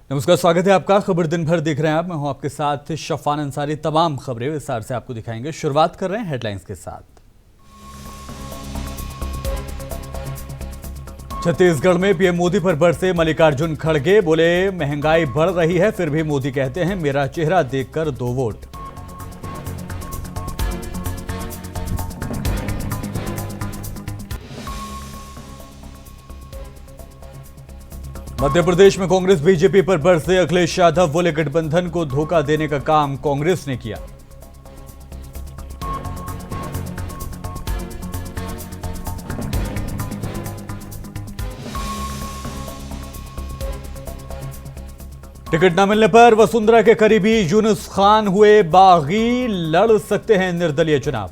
नमस्कार, स्वागत है आपका। खबर दिन भर देख रहे हैं आप। मैं हूं आपके साथ शफान अंसारी। तमाम खबरें विस्तार से आपको दिखाएंगे। शुरुआत कर रहे हैं हेडलाइंस के साथ। छत्तीसगढ़ में पीएम मोदी पर बरसे मल्लिकार्जुन खड़गे। बोले, महंगाई बढ़ रही है फिर भी मोदी कहते हैं मेरा चेहरा देखकर 2 वोट। मध्य प्रदेश में कांग्रेस बीजेपी पर बरसे अखिलेश यादव। बोले, गठबंधन को धोखा देने का काम कांग्रेस ने किया। टिकट न मिलने पर वसुंधरा के करीबी यूनुस खान हुए बागी। लड़ सकते हैं निर्दलीय चुनाव।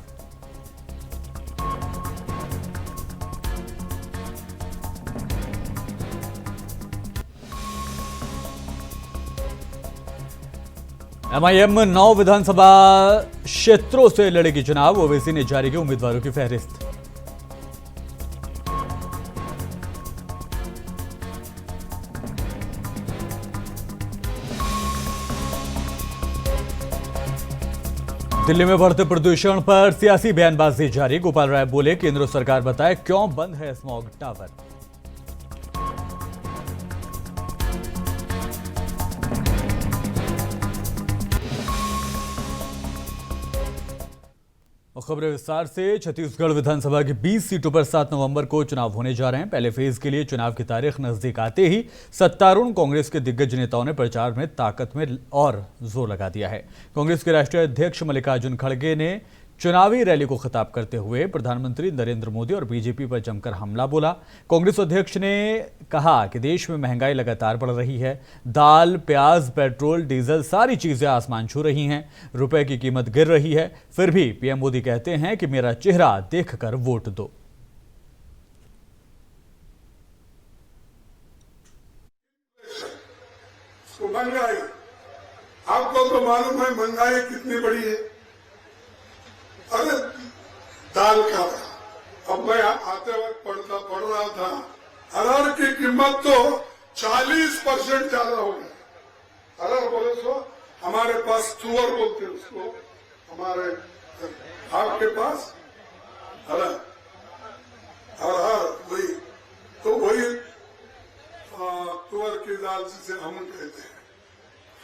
एमआईएम 9 विधानसभा क्षेत्रों से लड़ेगी चुनाव। ओवैसी ने जारी की उम्मीदवारों की फहरिस्त। दिल्ली में बढ़ते प्रदूषण पर सियासी बयानबाजी जारी। गोपाल राय बोले, केंद्र सरकार बताए क्यों बंद है स्मॉग टावर। खबरें विस्तार से। छत्तीसगढ़ विधानसभा की 20 सीटों पर 7 नवंबर को चुनाव होने जा रहे हैं। पहले फेज के लिए चुनाव की तारीख नजदीक आते ही सत्तारूढ़ कांग्रेस के दिग्गज नेताओं ने प्रचार में ताकत में और जोर लगा दिया है। कांग्रेस के राष्ट्रीय अध्यक्ष मल्लिकार्जुन खड़गे ने चुनावी रैली को खिताब करते हुए प्रधानमंत्री नरेंद्र मोदी और बीजेपी पर जमकर हमला बोला। कांग्रेस अध्यक्ष ने कहा कि देश में महंगाई लगातार बढ़ रही है। दाल, प्याज, पेट्रोल, डीजल सारी चीजें आसमान छू रही हैं। रुपए की कीमत गिर रही है फिर भी पीएम मोदी कहते हैं कि मेरा चेहरा देखकर वोट दो। महंगाई आपको तो मालूम है महंगाई कितनी बड़ी है। अरे दाल का अब मैं आते वक्त पढ़ रहा था, अरहर की कीमत तो 40% ज्यादा हो गई। अरहर बोले सो हमारे पास तुअर बोलते हैं उसको, हमारे आपके पास अरहर वही तो वही तुअर की दाल जिसे हम कहते हैं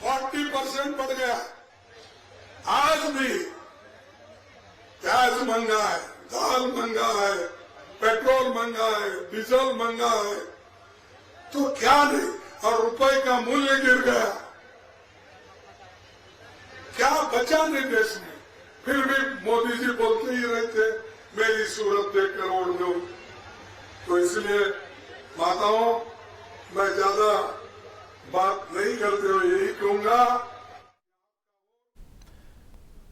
40% बढ़ गया। आज भी प्याज महंगा है, दाल महंगा है, पेट्रोल महंगा है, डीजल महंगा है, तो क्या नहीं। और रुपए का मूल्य गिर गया, क्या बचा नहीं देश में। फिर भी मोदी जी बोलते ही रहते मेरी सूरत देख कर वोट दो। तो इसलिए माताओं, मैं ज्यादा बात नहीं करते हुए यही कहूंगा,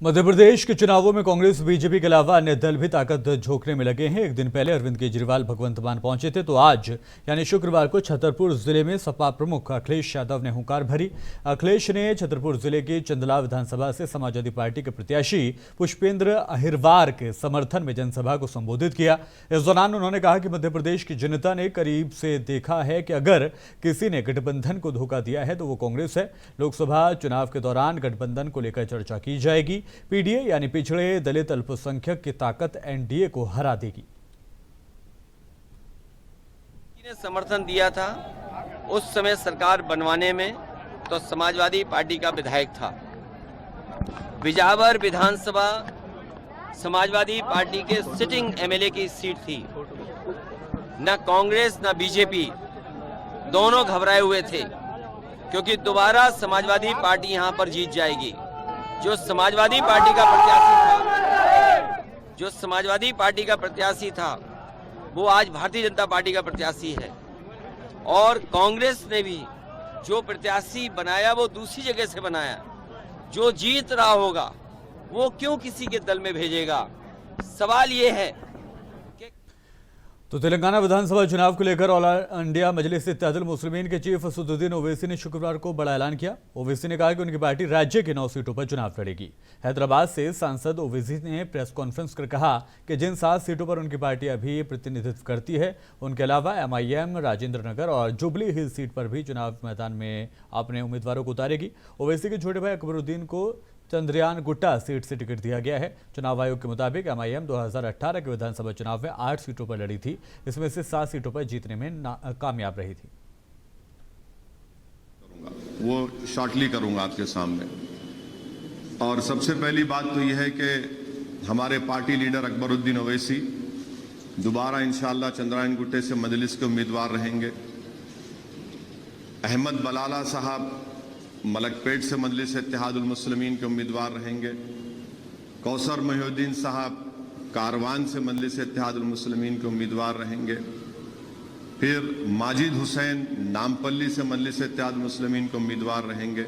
मध्य प्रदेश के चुनावों में कांग्रेस बीजेपी के अलावा अन्य दल भी ताकत झोंकने में लगे हैं। एक दिन पहले अरविंद केजरीवाल भगवंत मान पहुंचे थे, तो आज यानी शुक्रवार को छतरपुर जिले में सपा प्रमुख अखिलेश यादव ने हुंकार भरी। अखिलेश ने छतरपुर जिले की चंदला विधानसभा से समाजवादी पार्टी के प्रत्याशी पुष्पेंद्र अहिरवार के समर्थन में जनसभा को संबोधित किया। इस दौरान उन्होंने कहा कि मध्य प्रदेश की जनता ने करीब से देखा है कि अगर किसी ने गठबंधन को धोखा दिया है तो वो कांग्रेस है। लोकसभा चुनाव के दौरान गठबंधन को लेकर चर्चा की जाएगी। पीडीए यानी पिछड़े दलित अल्पसंख्यक की ताकत एनडीए को हरा देगी। ने समर्थन दिया था उस समय सरकार बनवाने में, तो समाजवादी पार्टी का विधायक था। बिजावर विधानसभा समाजवादी पार्टी के सिटिंग एमएलए की सीट थी। न कांग्रेस न बीजेपी दोनों घबराए हुए थे, क्योंकि दोबारा समाजवादी पार्टी यहां पर जीत जाएगी। जो समाजवादी पार्टी का प्रत्याशी था वो आज भारतीय जनता पार्टी का प्रत्याशी है। और कांग्रेस ने भी जो प्रत्याशी बनाया वो दूसरी जगह से बनाया। जो जीत रहा होगा वो क्यों किसी के दल में भेजेगा। सवाल ये है। तो तेलंगाना विधानसभा चुनाव को लेकर ऑल इंडिया मजलिस इत्तेहादुल मुस्लिमीन के चीफ असदुद्दीन ओवैसी ने शुक्रवार को बड़ा ऐलान किया। ओवैसी ने कहा कि उनकी पार्टी राज्य के 9 सीटों पर चुनाव लड़ेगी। हैदराबाद से सांसद ओवैसी ने प्रेस कॉन्फ्रेंस कर कहा कि जिन 7 सीटों पर उनकी पार्टी अभी प्रतिनिधित्व करती है, उनके अलावा MIM राजेंद्र नगर और जुबली हिल सीट पर भी चुनाव मैदान में अपने उम्मीदवारों को उतारेगी। ओवैसी के छोटे भाई अकबरुद्दीन को चंद्रयान गुट्टा सीट से टिकट दिया गया है। चुनाव आयोग के मुताबिक MIM 2018 के विधानसभा चुनाव में 8 सीटों पर लड़ी थी, इसमें से 7 सीटों पर जीतने में कामयाब रही थी। वो शॉर्टली करूंगा आपके सामने। और सबसे पहली बात तो यह है कि हमारे पार्टी लीडर अकबरुद्दीन ओवैसी दोबारा इंशाअल्लाह चंद्रयान गुट्टे से मजलिस के उम्मीदवार रहेंगे। अहमद बलाला साहब मलकपेट से मजलिस इत्तेहादुल मुस्लिमीन के उम्मीदवार रहेंगे। कौसर मोहिउद्दीन साहब कारवान से मजलिस इत्तेहादुल मुस्लिमीन के उम्मीदवार रहेंगे। फिर माजिद हुसैन नामपल्ली से मजलिस इत्तेहादुल मुस्लिमीन के उम्मीदवार रहेंगे।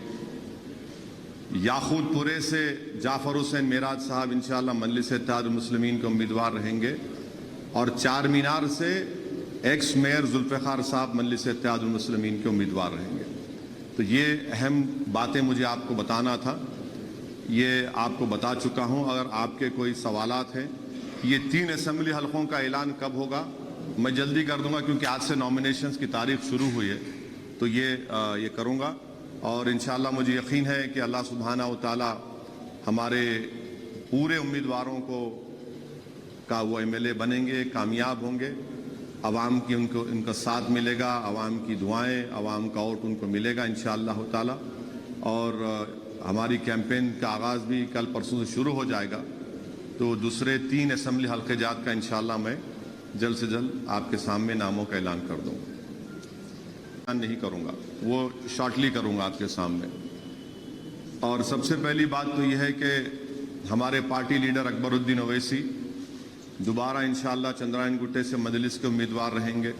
याकूतपुरे से जाफर हुसैन मेराज साहब इंशाअल्लाह मजलिस इत्तेहादुल मुस्लिमीन के उम्मीदवार रहेंगे। और चार मीनार से एक्स मेयर जुल्फिकार साहब मजलिस इत्तेहादुल मुस्लिमीन के उम्मीदवार रहेंगे। तो ये अहम बातें मुझे आपको बताना था, ये आपको बता चुका हूं। अगर आपके कोई सवालात हैं, ये 3 असेंबली हलकों का ऐलान कब होगा मैं जल्दी कर दूंगा, क्योंकि आज से नॉमिनेशंस की तारीख शुरू हुई है, तो ये करूंगा। और इंशाअल्लाह मुझे यकीन है कि अल्लाह सुब्हानहू तआला हमारे पूरे उम्मीदवारों का वो MLA बनेंगे, कामयाब होंगे। अवाम की उनका साथ मिलेगा, अवाम की दुआएं, अवाम का वोट उनको मिलेगा इंशाअल्लाह ताला। और हमारी कैंपेन का आगाज़ भी कल परसों से शुरू हो जाएगा। तो दूसरे 3 असेंबली हल्के जात का इंशाअल्लाह मैं जल्द से जल्द आपके सामने नामों का ऐलान कर दूंगा। नहीं करूंगा, वो शॉर्टली करूंगा आपके सामने। और सबसे पहली बात तो यह है कि हमारे पार्टी लीडर अकबरुद्दीन ओवैसी दोबारा इंशाअल्लाह चंद्रयान गुट्टे से मजलिस के उम्मीदवार रहेंगे।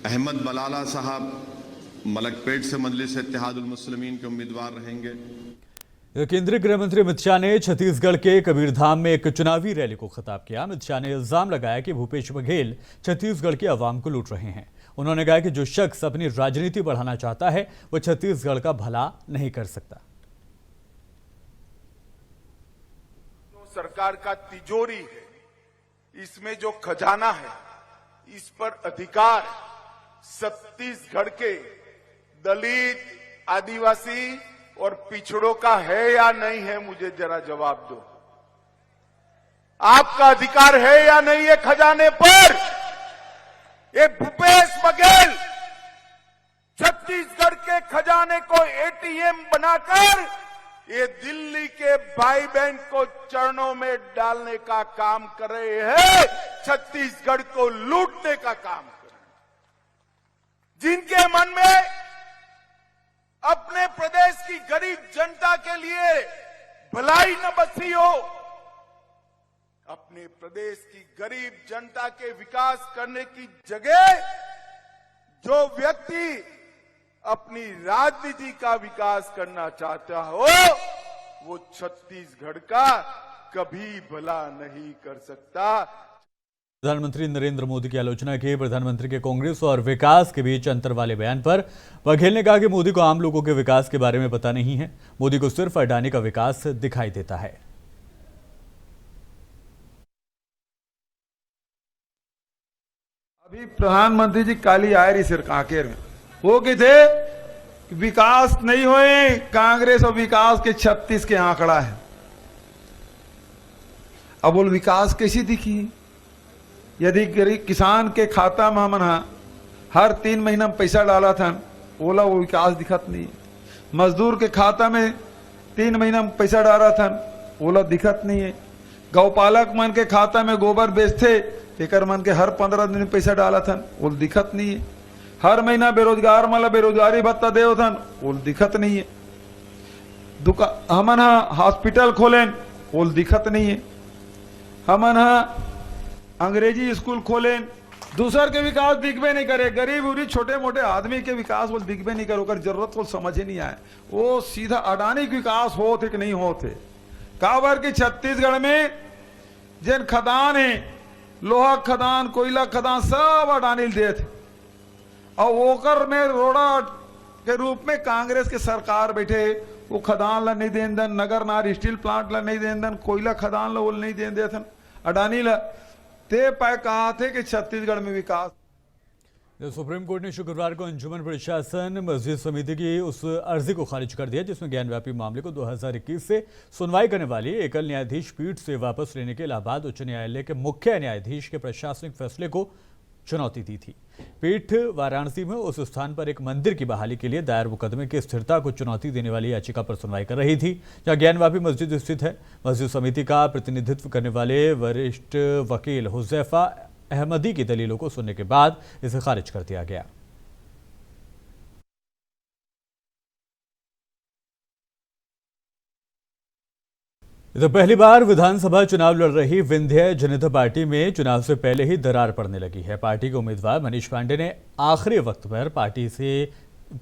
अहमद बलाला साहब मलकपेट से मजलिस इत्तेहादुल मुस्लिमीन के उम्मीदवार रहेंगे। केंद्रीय गृह मंत्री अमित शाह ने छत्तीसगढ़ के कबीरधाम में एक चुनावी रैली को खिताब किया। अमित शाह ने इल्जाम लगाया कि भूपेश बघेल छत्तीसगढ़ की आवाम को लूट रहे हैं। उन्होंने कहा कि जो शख्स अपनी राजनीति बढ़ाना चाहता है वो छत्तीसगढ़ का भला नहीं कर सकता। सरकार का तिजोरी है, इसमें जो खजाना है, इस पर अधिकार छत्तीसगढ़ के दलित, आदिवासी और पिछड़ों का है या नहीं है, मुझे जरा जवाब दो। आपका अधिकार है या नहीं है खजाने पर? ये भूपेश बघेल छत्तीसगढ़ के खजाने को ATM बनाकर ये दिल्ली के भाई बहन को चरणों में डालने का काम कर रहे हैं, छत्तीसगढ़ को लूटने का काम कर रहे हैं। जिनके मन में अपने प्रदेश की गरीब जनता के लिए भलाई न बसी हो, अपने प्रदेश की गरीब जनता के विकास करने की जगह जो व्यक्ति अपनी राजनीति का विकास करना चाहता हो, वो छत्तीसगढ़ का कभी भला नहीं कर सकता। प्रधानमंत्री नरेंद्र मोदी की आलोचना की। प्रधानमंत्री के कांग्रेस और विकास के बीच अंतर वाले बयान पर बघेल ने कहा कि मोदी को आम लोगों के विकास के बारे में पता नहीं है, मोदी को सिर्फ अडानी का विकास दिखाई देता है। अभी प्रधानमंत्री जी काली आए रही सिर कांकेर में, वो कि थे कि विकास नहीं हुए, कांग्रेस और विकास के 36 के आंकड़ा है। अब बोल विकास कैसी दिखी? यदि गरीब किसान के खाता में हमन हर 3 महीना में पैसा डाला था, बोला वो विकास दिखत नहीं। मजदूर के खाता में 3 महीना में पैसा डाला था, बोला दिखत नहीं है। गौपालक मन के खाता में गोबर बेचते, एक मन के हर 15 दिन में पैसा डाला था, वो दिखत नहीं है। हर महीना बेरोजगार मतलब बेरोजगारी भत्ता दे था, वो दिखत नहीं है। हमन हॉस्पिटल खोलें, वो दिखत नहीं है। हमन अंग्रेजी स्कूल खोलें, दूसर के विकास दिखबे नहीं करे। गरीब उरी छोटे मोटे आदमी के विकास वो दिखबे नहीं करे, ओकर जरूरत को समझ ही नहीं आए। वो सीधा अडानी के विकास होते कि नहीं होते। काबर की छत्तीसगढ़ में जिन खदान है लोहा खदान, कोयला खदान सब अडानी दिए थे। और वोकर में रोड़ा के रूप में कांग्रेस के सरकार बैठे, वो खदान ला नहीं देन दन, नगर नार स्टील प्लांट ला नहीं देन दन, कोयला खदान ला वो नहीं देन दे थे अडानी ला। ते पाए कहा थे कि छत्तीसगढ़ में विकास। सुप्रीम कोर्ट ने शुक्रवार को अंजुमन प्रशासन मस्जिद समिति की उस अर्जी को खारिज कर दिया जिसमें ज्ञानव्यापी मामले को 2021 से सुनवाई करने वाली एकल न्यायाधीश पीठ से वापस लेने के इलाहाबाद उच्च न्यायालय के मुख्य न्यायाधीश के प्रशासनिक फैसले को चुनौती दी थी। पीठ वाराणसी में उस स्थान पर एक मंदिर की बहाली के लिए दायर मुकदमे की स्थिरता को चुनौती देने वाली याचिका पर सुनवाई कर रही थी, जहां ज्ञानव्यापी मस्जिद स्थित है। मस्जिद समिति का प्रतिनिधित्व करने वाले वरिष्ठ वकील हुजैफा अहमदी की दलीलों को सुनने के बाद इसे खारिज कर दिया गया। तो पहली बार विधानसभा चुनाव लड़ रही विंध्य जनता पार्टी में चुनाव से पहले ही दरार पड़ने लगी है। पार्टी के उम्मीदवार मनीष पांडे ने आखिरी वक्त पर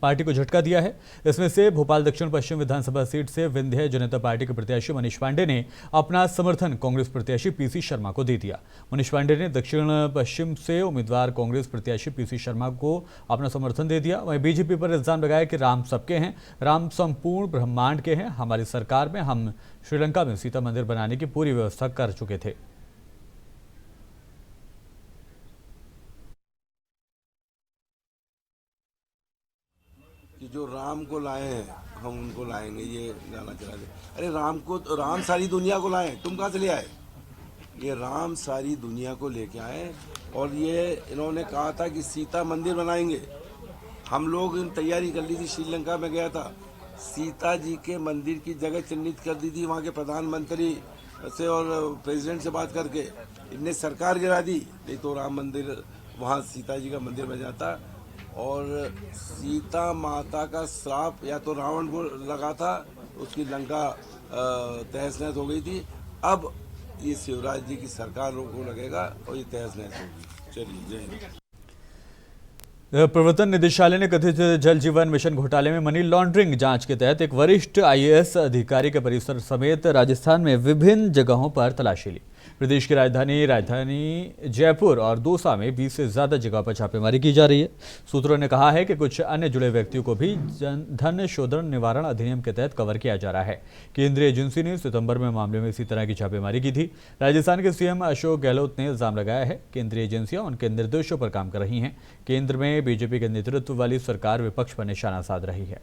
पार्टी को झटका दिया है। इसमें से भोपाल दक्षिण पश्चिम विधानसभा सीट से विंध्य जनता पार्टी के प्रत्याशी मनीष पांडे ने अपना समर्थन कांग्रेस प्रत्याशी पीसी शर्मा को दे दिया। मनीष पांडे ने दक्षिण पश्चिम से उम्मीदवार कांग्रेस प्रत्याशी पीसी शर्मा को अपना समर्थन दे दिया। वहीं बीजेपी पर इल्जाम लगाया कि राम सबके हैं, राम संपूर्ण ब्रह्मांड के हैं, हमारी सरकार में हम श्रीलंका में सीता मंदिर बनाने की पूरी व्यवस्था कर चुके थे। कि जो राम को लाए हैं हम उनको लाएंगे, ये गाना चला दे। अरे राम सारी दुनिया को लाए, तुम कहाँ से ले आए? ये राम सारी दुनिया को लेके आए और ये इन्होंने कहा था कि सीता मंदिर बनाएंगे। हम लोग तैयारी कर ली थी, श्रीलंका में गया था, सीता जी के मंदिर की जगह चिन्हित कर दी थी वहाँ के प्रधानमंत्री से और प्रेसिडेंट से बात करके। इनने सरकार गिरा दी, नहीं तो राम मंदिर वहाँ सीता जी का मंदिर बन जाता। और सीता माता का श्राप या तो रावण को लगा था, उसकी लंका तहस नहस हो गई थी। अब ये शिवराज जी की सरकार को लगेगा और ये तहस नहस होगी। चलिए, जय हिंद। प्रवर्तन निदेशालय ने कथित जल जीवन मिशन घोटाले में मनी लॉन्ड्रिंग जांच के तहत एक वरिष्ठ आईएएस अधिकारी के परिसर समेत राजस्थान में विभिन्न जगहों पर तलाशी ली। प्रदेश की राजधानी जयपुर और दौसा में 20 से ज्यादा जगह पर छापेमारी की जा रही है। सूत्रों ने कहा है कि कुछ अन्य जुड़े व्यक्तियों को भी धन शोधन निवारण अधिनियम के तहत कवर किया जा रहा है। केंद्रीय एजेंसी ने सितंबर में मामले में इसी तरह की छापेमारी की थी। राजस्थान के सीएम अशोक गहलोत ने इल्जाम लगाया है केंद्रीय एजेंसियां उनके निर्देशों पर काम कर रही हैं। केंद्र में बीजेपी के नेतृत्व वाली सरकार विपक्ष पर निशाना साध रही है।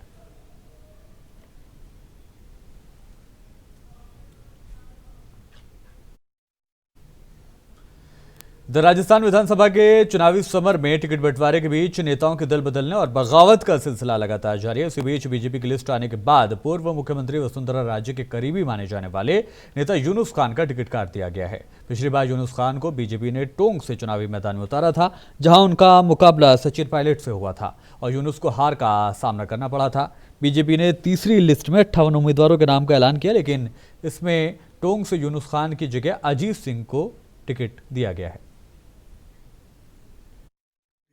राजस्थान विधानसभा के चुनावी समर में टिकट बंटवारे के बीच नेताओं के दल बदलने और बगावत का सिलसिला लगातार जारी है। इसी बीच बीजेपी की लिस्ट आने के बाद पूर्व मुख्यमंत्री वसुंधरा राजे के करीबी माने जाने वाले नेता यूनुस खान का टिकट काट दिया गया है। पिछली बार यूनुस खान को बीजेपी ने टोंक से चुनावी मैदान में उतारा था, जहां उनका मुकाबला सचिन पायलट से हुआ था और यूनुस को हार का सामना करना पड़ा था। बीजेपी ने तीसरी लिस्ट में 58 उम्मीदवारों के नाम का ऐलान किया, लेकिन इसमें टोंक से यूनुस खान की जगह अजीत सिंह को टिकट दिया गया है।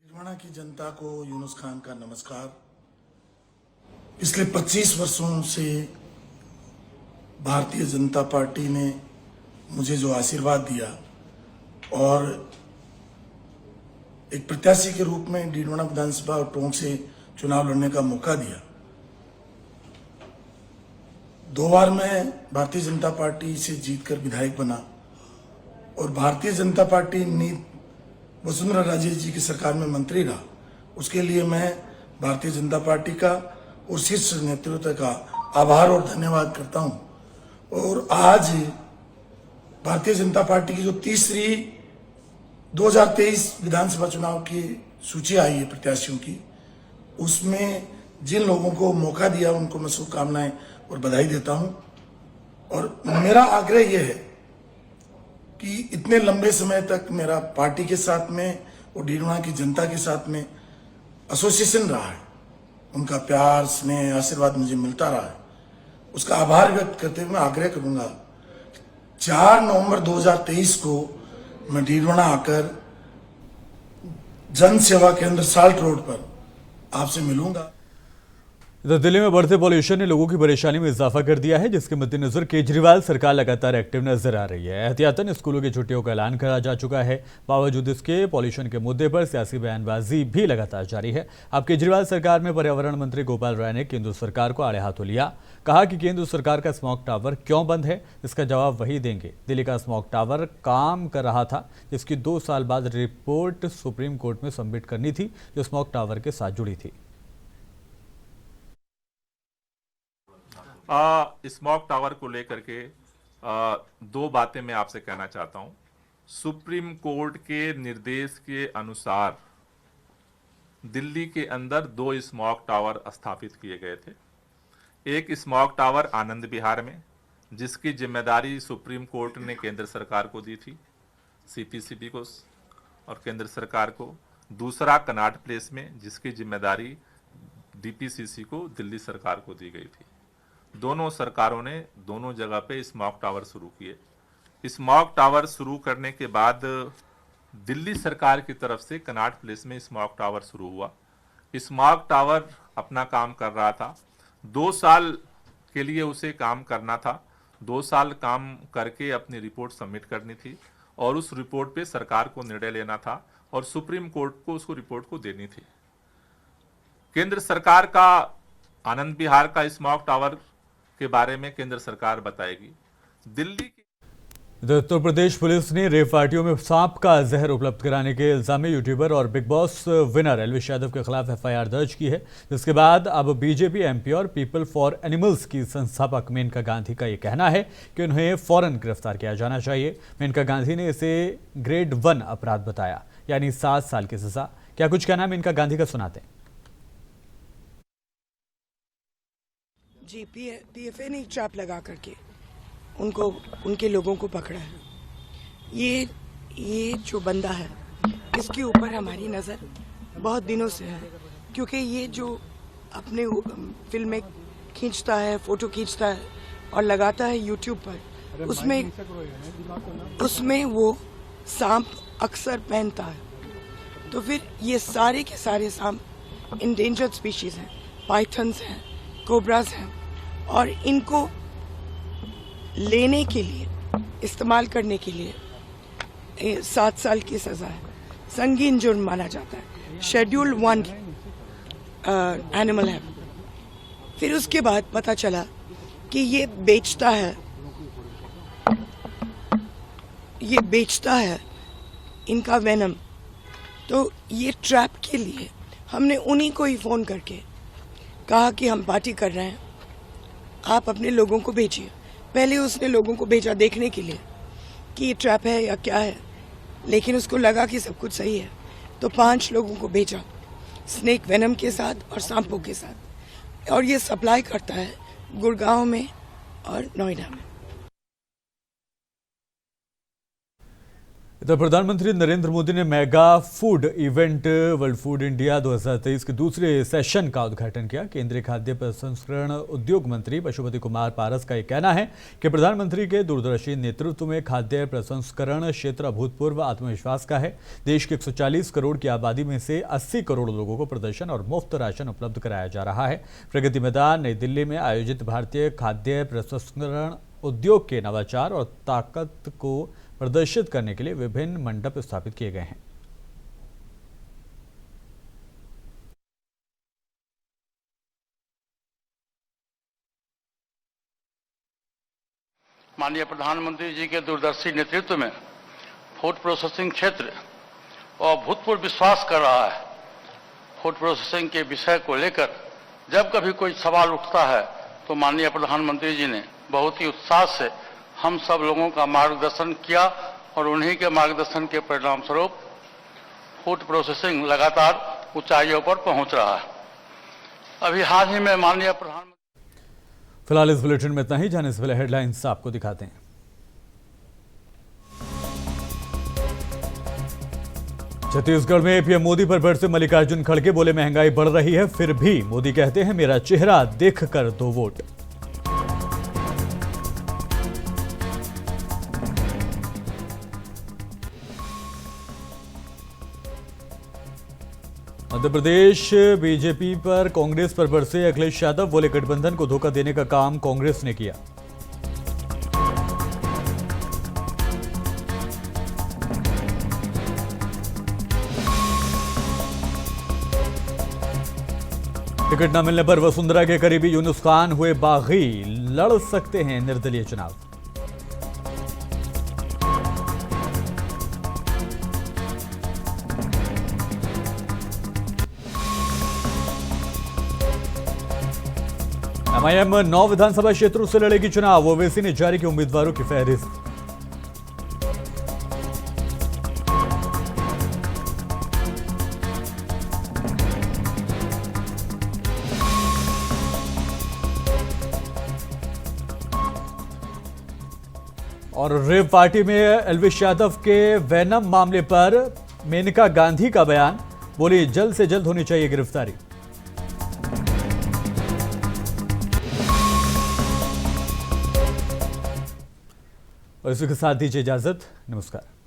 हरियाणा की जनता को यूनुस खान का नमस्कार। पिछले 25 वर्षों से भारतीय जनता पार्टी ने मुझे जो आशीर्वाद दिया और एक प्रत्याशी के रूप में डीडवाना विधानसभा और टोंक से चुनाव लड़ने का मौका दिया। 2 बार मैं भारतीय जनता पार्टी से जीतकर विधायक बना और भारतीय जनता पार्टी वसुंधरा राजे जी की सरकार में मंत्री रहा। उसके लिए मैं भारतीय जनता पार्टी का और शीर्ष नेतृत्व का आभार और धन्यवाद करता हूं। और आज भारतीय जनता पार्टी की जो तीसरी 2023 विधानसभा चुनाव की सूची आई है प्रत्याशियों की, उसमें जिन लोगों को मौका दिया उनको मैं शुभकामनाएं और बधाई देता हूं। और मेरा आग्रह यह है कि इतने लंबे समय तक मेरा पार्टी के साथ में और डीडवाना की जनता के साथ में एसोसिएशन रहा है, उनका प्यार स्नेह आशीर्वाद मुझे मिलता रहा है, उसका आभार व्यक्त करते हुए मैं आग्रह करूंगा 4 नवंबर 2023 को मैं डीडवाना आकर जन सेवा केंद्र साल्ट रोड पर आपसे मिलूंगा। इधर दिल्ली में बढ़ते पॉल्यूशन ने लोगों की परेशानी में इजाफा कर दिया है, जिसके मद्देनजर केजरीवाल सरकार लगातार एक्टिव नजर आ रही है। एहतियातन स्कूलों की छुट्टियों का ऐलान करा जा चुका है। बावजूद इसके पॉल्यूशन के मुद्दे पर सियासी बयानबाजी भी लगातार जारी है। अब केजरीवाल सरकार में पर्यावरण मंत्री गोपाल राय ने केंद्र सरकार को आड़े हाथों लिया। कहा कि केंद्र सरकार का स्मॉग टावर क्यों बंद है, इसका जवाब वही देंगे। दिल्ली का स्मॉग टावर काम कर रहा था, जिसकी 2 साल बाद रिपोर्ट सुप्रीम कोर्ट में सबमिट करनी थी, जो स्मॉग टावर के साथ जुड़ी थी। स्मॉग टावर को लेकर के 2 बातें मैं आपसे कहना चाहता हूं। सुप्रीम कोर्ट के निर्देश के अनुसार दिल्ली के अंदर 2 स्मॉग टावर स्थापित किए गए थे। एक स्मॉग टावर आनंद विहार में, जिसकी जिम्मेदारी सुप्रीम कोर्ट ने केंद्र सरकार को दी थी, सीपीसीबी को और केंद्र सरकार को। दूसरा कनॉट प्लेस में, जिसकी जिम्मेदारी डीपीसीसी को, दिल्ली सरकार को दी गई थी। दोनों सरकारों ने दोनों जगह पे स्मॉग टावर शुरू किए। स्मॉग टावर शुरू करने के बाद दिल्ली सरकार की तरफ से कनॉट प्लेस में स्मॉग टावर शुरू हुआ। स्मॉग टावर अपना काम कर रहा था। 2 साल के लिए उसे काम करना था। 2 साल काम करके अपनी रिपोर्ट सबमिट करनी थी और उस रिपोर्ट पे सरकार को निर्णय लेना था और सुप्रीम कोर्ट को उसको रिपोर्ट को देनी थी। केंद्र सरकार का आनंद विहार का स्मॉग टावर के बारे में केंद्र सरकार बताएगी। दिल्ली की इधर उत्तर प्रदेश पुलिस ने रेव पार्टियों में सांप का जहर उपलब्ध कराने के इल्जाम में यूट्यूबर और big boss winner Elvish Yadav के खिलाफ एफआईआर दर्ज की है, जिसके बाद अब बीजेपी एमपी और पीपल फॉर एनिमल्स की संस्थापक मेनका गांधी का ये कहना है कि उन्हें फौरन गिरफ्तार किया जाना चाहिए। मेनका गांधी ने इसे ग्रेड 1 अपराध बताया, यानी 7 साल की सजा। क्या कुछ कहना है मेनका गांधी का, सुनाते हैं। जी, पीएफए ने ट्रैप लगा करके उनके लोगों को पकड़ा है। ये जो बंदा है, इसके ऊपर हमारी नज़र बहुत दिनों से है, क्योंकि ये जो अपने फिल्में खींचता है, फोटो खींचता है और लगाता है यूट्यूब पर, उसमें वो सांप अक्सर पहनता है। तो फिर ये सारे के सारे सांप इंडेंजर्ड स्पीशीज हैं, पाइथन्स हैं, कोबरास हैं, और इनको लेने के लिए, इस्तेमाल करने के लिए 7 साल की सजा है। संगीन जुर्म माना जाता है, शेड्यूल 1 एनिमल है। फिर उसके बाद पता चला कि ये बेचता है इनका वेनम। तो ये ट्रैप के लिए हमने उन्हीं को ही फ़ोन करके कहा कि हम पार्टी कर रहे हैं, आप अपने लोगों को भेजिए। पहले उसने लोगों को भेजा देखने के लिए कि ये ट्रैप है या क्या है, लेकिन उसको लगा कि सब कुछ सही है, तो 5 लोगों को भेजा स्नेक वेनम के साथ और सांपों के साथ, और ये सप्लाई करता है गुड़गांव में और नोएडा में। इधर प्रधानमंत्री नरेंद्र मोदी ने mega food event world food India 2023 के दूसरे सेशन का उद्घाटन किया। केंद्रीय खाद्य प्रसंस्करण उद्योग मंत्री पशुपति कुमार पारस का यह कहना है कि प्रधानमंत्री के दूरदर्शी नेतृत्व में खाद्य प्रसंस्करण क्षेत्र अभूतपूर्व आत्मविश्वास का है। देश के 140 करोड़ की आबादी में से 80 करोड़ लोगों को प्रदर्शन और मुफ्त राशन उपलब्ध कराया जा रहा है। प्रगति मैदान नई दिल्ली में आयोजित भारतीय खाद्य प्रसंस्करण उद्योग के नवाचार और ताकत को प्रदर्शित करने के लिए विभिन्न मंडप स्थापित किए गए हैं। माननीय प्रधानमंत्री जी के दूरदर्शी नेतृत्व में फूड प्रोसेसिंग क्षेत्र और अभूतपूर्व विश्वास कर रहा है। फूड प्रोसेसिंग के विषय को लेकर जब कभी कोई सवाल उठता है तो माननीय प्रधानमंत्री जी ने बहुत ही उत्साह से हम सब लोगों का मार्गदर्शन किया और उन्हीं के मार्गदर्शन के परिणाम स्वरूप फूड प्रोसेसिंग लगातार ऊंचाइयों पर पहुंच रहा है। अभी हाल ही में माननीय प्रधानमंत्री। फिलहाल इस बुलेटिन में इतना ही। जाने से पहले हेडलाइंस आपको दिखाते हैं। छत्तीसगढ़ में पीएम मोदी पर बढ़ते मल्लिकार्जुन खड़गे बोले महंगाई बढ़ रही है, फिर भी मोदी कहते हैं मेरा चेहरा देखकर दो वोट। मध्य प्रदेश बीजेपी पर कांग्रेस पर बरसे अखिलेश यादव, बोले गठबंधन को धोखा देने का काम कांग्रेस ने किया। टिकट न मिलने पर वसुंधरा के करीबी यूनुस खान हुए बागी, लड़ सकते हैं निर्दलीय चुनाव। एमआईएम 9 विधानसभा क्षेत्रों से लड़ेगी चुनाव, ओवैसी ने जारी की उम्मीदवारों की फहरिस्त। और रेव पार्टी में एल्विश यादव के वैनम मामले पर मेनका गांधी का बयान, बोली जल्द से जल्द होनी चाहिए गिरफ्तारी। और इसी के साथ दीजिए इजाजत, नमस्कार।